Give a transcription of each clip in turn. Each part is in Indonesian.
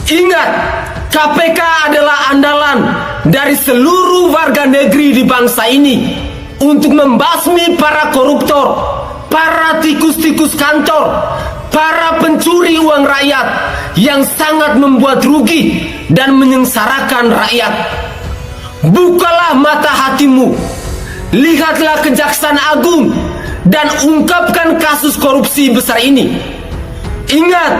Ingat, KPK adalah andalan dari seluruh warga negeri di bangsa ini untuk membasmi para koruptor, para tikus-tikus kantor, para pencuri uang rakyat yang sangat membuat rugi dan menyengsarakan rakyat. Bukalah mata hatimu, lihatlah Kejaksaan Agung dan ungkapkan kasus korupsi besar ini. Ingat,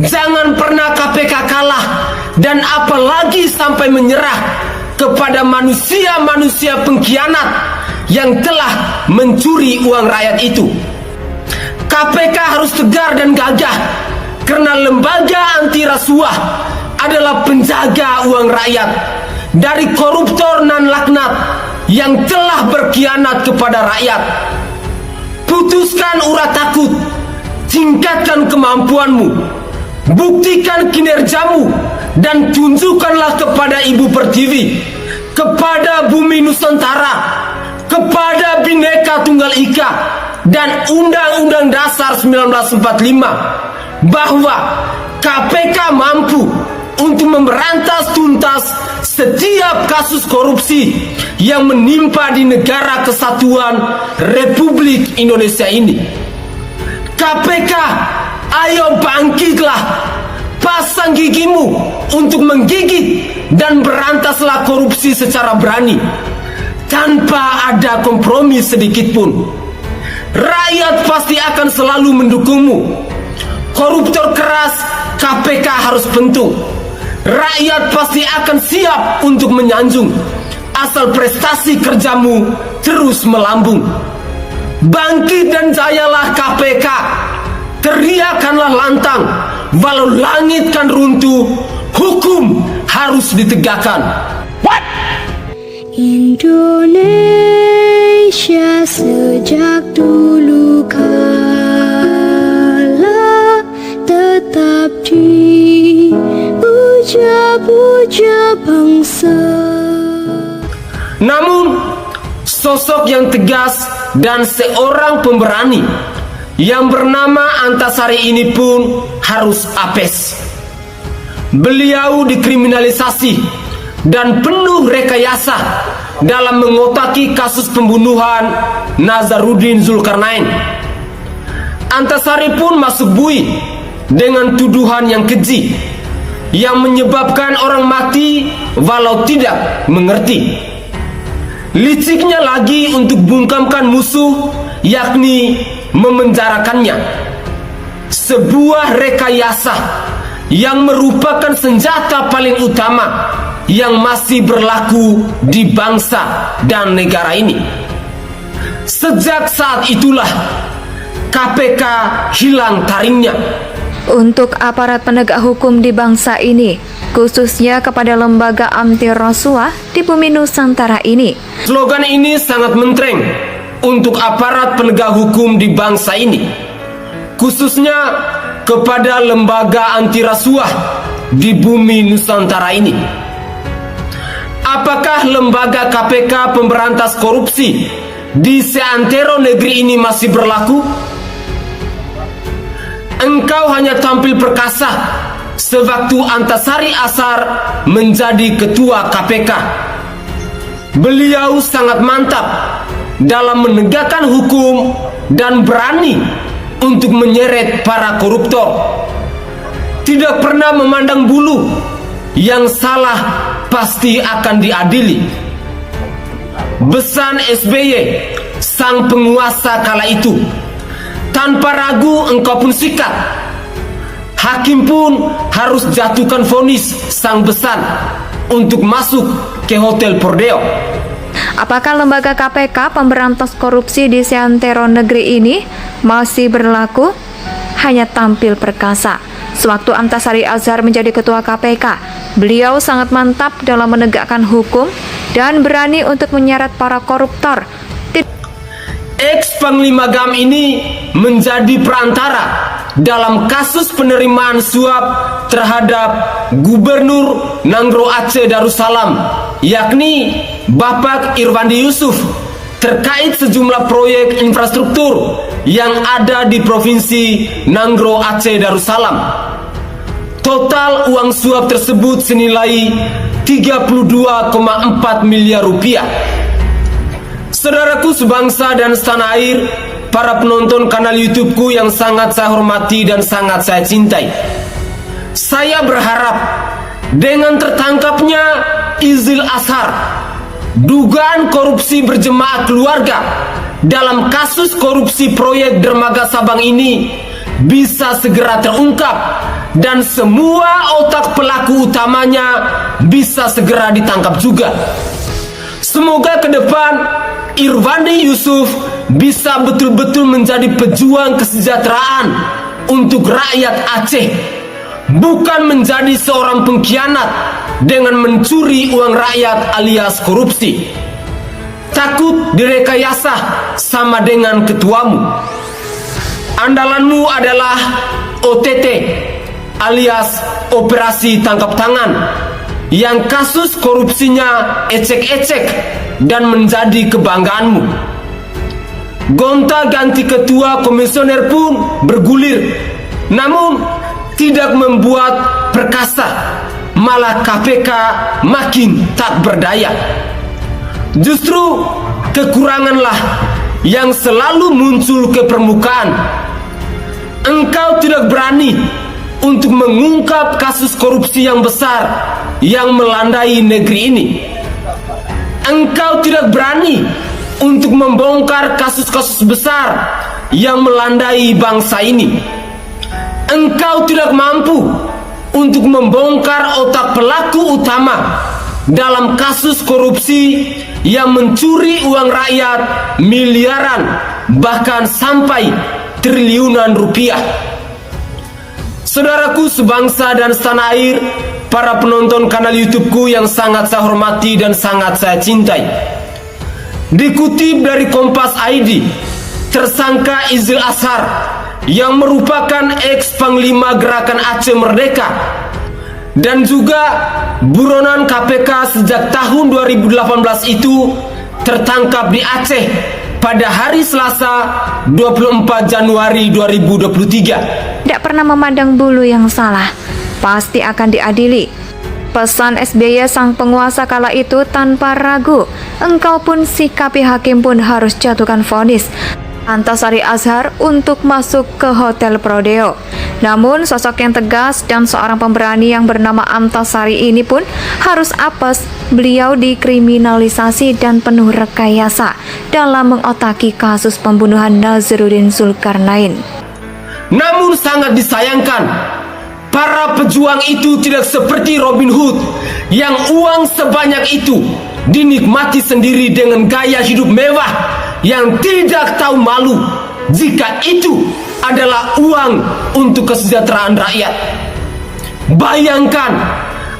jangan pernah KPK kalah dan apalagi sampai menyerah kepada manusia-manusia pengkhianat yang telah mencuri uang rakyat itu. KPK harus tegar dan gagah karena lembaga anti rasuah adalah penjaga uang rakyat dari koruptor nan laknat yang telah berkhianat kepada rakyat. Putuskan urat takut, tingkatkan kemampuanmu, buktikan kinerjamu, dan tunjukkanlah kepada Ibu Pertiwi, kepada Bumi Nusantara, kepada Bhinneka Tunggal Ika dan Undang-Undang Dasar 1945 bahwa KPK mampu untuk memberantas tuntas setiap kasus korupsi yang menimpa di negara kesatuan Republik Indonesia ini. KPK, ayo bangkitlah, pasang gigimu untuk menggigit dan berantaslah korupsi secara berani, tanpa ada kompromi sedikit pun. Rakyat pasti akan selalu mendukungmu. Koruptor keras KPK harus bentuk. Rakyat pasti akan siap untuk menyanjung asal prestasi kerjamu terus melambung. Bangkit dan jayalah KPK, teriakanlah lantang, walau langit kan runtuh, hukum harus ditegakkan. What? Indonesia sejak dulu kala tetap dipuja-puja bangsa. Namun, sosok yang tegas dan seorang pemberani yang bernama Antasari ini pun harus apes. Beliau dikriminalisasi dan penuh rekayasa dalam mengotaki kasus pembunuhan Nazarudin Zulkarnain. Antasari pun masuk bui dengan tuduhan yang keji yang menyebabkan orang mati walau tidak mengerti. Liciknya lagi untuk bungkamkan musuh, yakni memenjarakannya. Sebuah rekayasa yang merupakan senjata paling utama yang masih berlaku di bangsa dan negara ini. Sejak saat itulah KPK hilang taringnya. Untuk aparat penegak hukum di bangsa ini, khususnya kepada lembaga anti rasuah di Bumi Nusantara ini. Slogan ini sangat mentereng untuk aparat penegak hukum di bangsa ini, khususnya kepada lembaga anti rasuah di Bumi Nusantara ini. Apakah lembaga KPK pemberantas korupsi di seantero negeri ini masih berlaku? Engkau hanya tampil perkasa sewaktu Antasari Ashar menjadi ketua KPK. Beliau sangat mantap dalam menegakkan hukum dan berani untuk menyeret para koruptor. Tidak pernah memandang bulu, yang salah pasti akan diadili. Besan SBY, sang penguasa kala itu, tanpa ragu engkau pun sikat. Hakim pun harus jatuhkan vonis sang besan untuk masuk ke Hotel Pordeo. Apakah lembaga KPK pemberantas korupsi di seantero negeri ini masih berlaku? Hanya tampil perkasa. Sewaktu Antasari Ashar menjadi ketua KPK, beliau sangat mantap dalam menegakkan hukum dan berani untuk menyeret para koruptor. Ex-Panglima GAM ini menjadi perantara dalam kasus penerimaan suap terhadap Gubernur Nangro Aceh Darussalam, yakni Bapak Irwandi Yusuf, terkait sejumlah proyek infrastruktur yang ada di Provinsi Nangro Aceh Darussalam. Total uang suap tersebut senilai 32,4 miliar rupiah. Saudaraku sebangsa dan setanah air, para penonton kanal YouTubeku yang sangat saya hormati dan sangat saya cintai. Saya berharap dengan tertangkapnya Izil Azhar, dugaan korupsi berjemaah keluarga dalam kasus korupsi proyek Dermaga Sabang ini bisa segera terungkap dan semua otak pelaku utamanya bisa segera ditangkap juga. Semoga ke depan Irwandi Yusuf bisa betul-betul menjadi pejuang kesejahteraan untuk rakyat Aceh, bukan menjadi seorang pengkhianat dengan mencuri uang rakyat alias korupsi. Takut direkayasa sama dengan ketuamu. Andalanmu adalah OTT alias operasi tangkap tangan, yang kasus korupsinya ecek-ecek dan menjadi kebanggaanmu. Gonta-ganti ketua komisioner pun bergulir, namun tidak membuat perkasa, malah KPK makin tak berdaya. Justru kekuranganlah yang selalu muncul ke permukaan. Engkau tidak berani untuk mengungkap kasus korupsi yang besar yang melandai negeri ini. Engkau tidak berani untuk membongkar kasus-kasus besar yang melandai bangsa ini. Engkau tidak mampu untuk membongkar otak pelaku utama dalam kasus korupsi yang mencuri uang rakyat miliaran, bahkan sampai triliunan rupiah. Saudaraku sebangsa dan setanah air, para penonton kanal YouTubeku yang sangat saya hormati dan sangat saya cintai. Dikutip dari Kompas ID, tersangka Izil Azhar yang merupakan ex-Panglima Gerakan Aceh Merdeka dan juga buronan KPK sejak tahun 2018 itu tertangkap di Aceh pada hari Selasa 24 Januari 2023. Tidak pernah memandang bulu yang salah, pasti akan diadili. Pesan SBY sang penguasa kala itu tanpa ragu. Engkau pun sikapi, hakim pun harus jatuhkan vonis Antasari Azhar untuk masuk ke Hotel Prodeo. Namun sosok yang tegas dan seorang pemberani yang bernama Antasari ini pun harus apes. Beliau dikriminalisasi dan penuh rekayasa dalam mengotaki kasus pembunuhan Nazruddin Zulkarnain. Namun sangat disayangkan, para pejuang itu tidak seperti Robin Hood yang uang sebanyak itu dinikmati sendiri dengan gaya hidup mewah yang tidak tahu malu jika itu adalah uang untuk kesejahteraan rakyat. Bayangkan,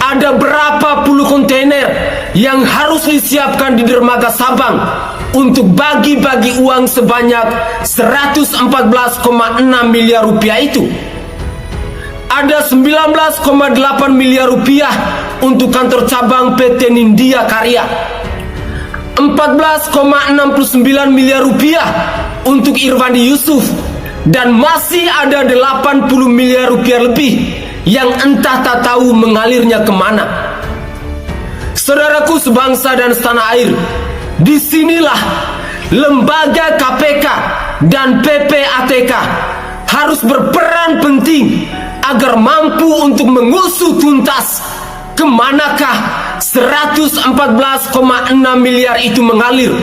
ada berapa puluh kontainer yang harus disiapkan di Dermaga Sabang untuk bagi-bagi uang sebanyak 114,6 miliar rupiah itu. Ada 19,8 miliar rupiah untuk kantor cabang PT Nindya Karya, 14,69 miliar rupiah untuk Irwandi Yusuf, dan masih ada 80 miliar rupiah lebih yang entah tak tahu mengalirnya kemana. Saudaraku sebangsa dan setanah air, disinilah lembaga KPK dan PPATK harus berperan penting agar mampu untuk mengusut tuntas kemanakah 114,6 miliar itu mengalir.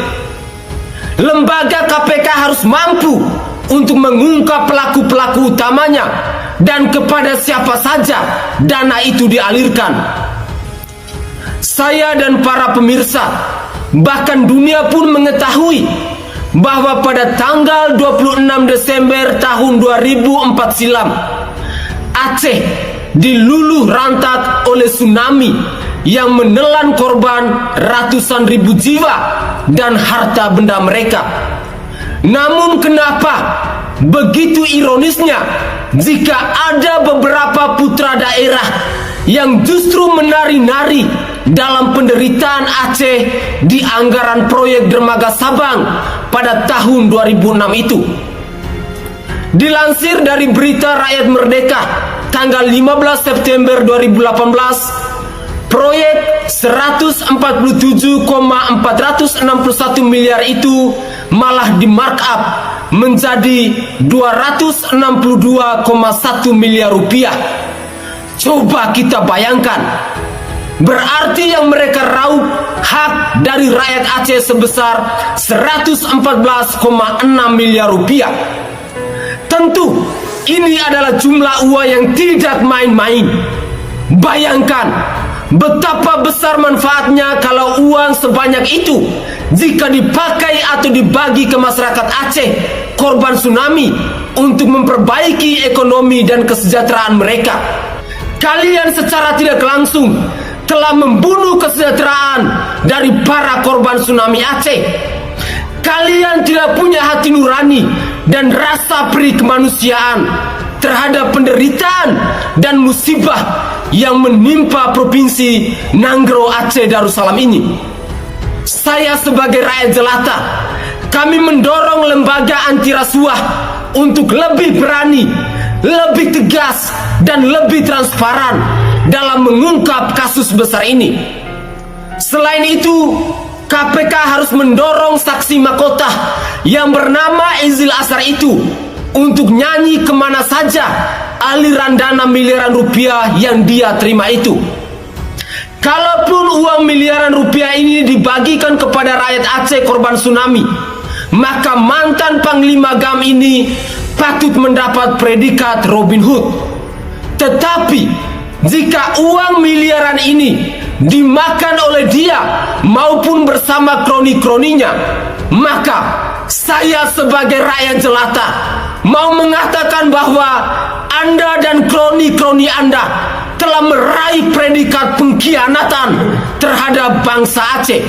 Lembaga KPK harus mampu untuk mengungkap pelaku-pelaku utamanya dan kepada siapa saja dana itu dialirkan. Saya dan para pemirsa, bahkan dunia pun mengetahui bahwa pada tanggal 26 Desember tahun 2004 silam, Aceh diluluh rantak oleh tsunami yang menelan korban ratusan ribu jiwa dan harta benda mereka. Namun kenapa begitu ironisnya jika ada beberapa putra daerah yang justru menari-nari dalam penderitaan Aceh di anggaran proyek Dermaga Sabang pada tahun 2006 itu. Dilansir dari berita Rakyat Merdeka tanggal 15 September 2018, proyek 147,461 miliar itu malah di markup menjadi 262,1 miliar rupiah. Coba kita bayangkan, berarti yang mereka raup hak dari rakyat Aceh sebesar 114,6 miliar rupiah. Tentu ini adalah jumlah uang yang tidak main-main. Bayangkan betapa besar manfaatnya kalau uang sebanyak itu jika dipakai atau dibagi ke masyarakat Aceh korban tsunami untuk memperbaiki ekonomi dan kesejahteraan mereka. Kalian secara tidak langsung telah membunuh kesejahteraan dari para korban tsunami Aceh. Kalian tidak punya hati nurani dan rasa peri kemanusiaan terhadap penderitaan dan musibah yang menimpa Provinsi Nanggro Aceh Darussalam ini. Saya sebagai rakyat jelata, kami mendorong lembaga anti rasuah untuk lebih berani, lebih tegas, dan lebih transparan dalam mengungkap kasus besar ini. Selain itu, KPK harus mendorong saksi mahkota yang bernama Izil Asar itu untuk nyanyi kemana saja aliran dana miliaran rupiah yang dia terima itu. Kalaupun uang miliaran rupiah ini dibagikan kepada rakyat Aceh korban tsunami, maka mantan Panglima GAM ini patut mendapat predikat Robin Hood. Tetapi jika uang miliaran ini dimakan oleh dia maupun bersama kroni-kroninya, maka saya sebagai rakyat jelata mau mengatakan bahwa Anda dan kroni-kroni Anda telah meraih predikat pengkhianatan terhadap bangsa Aceh.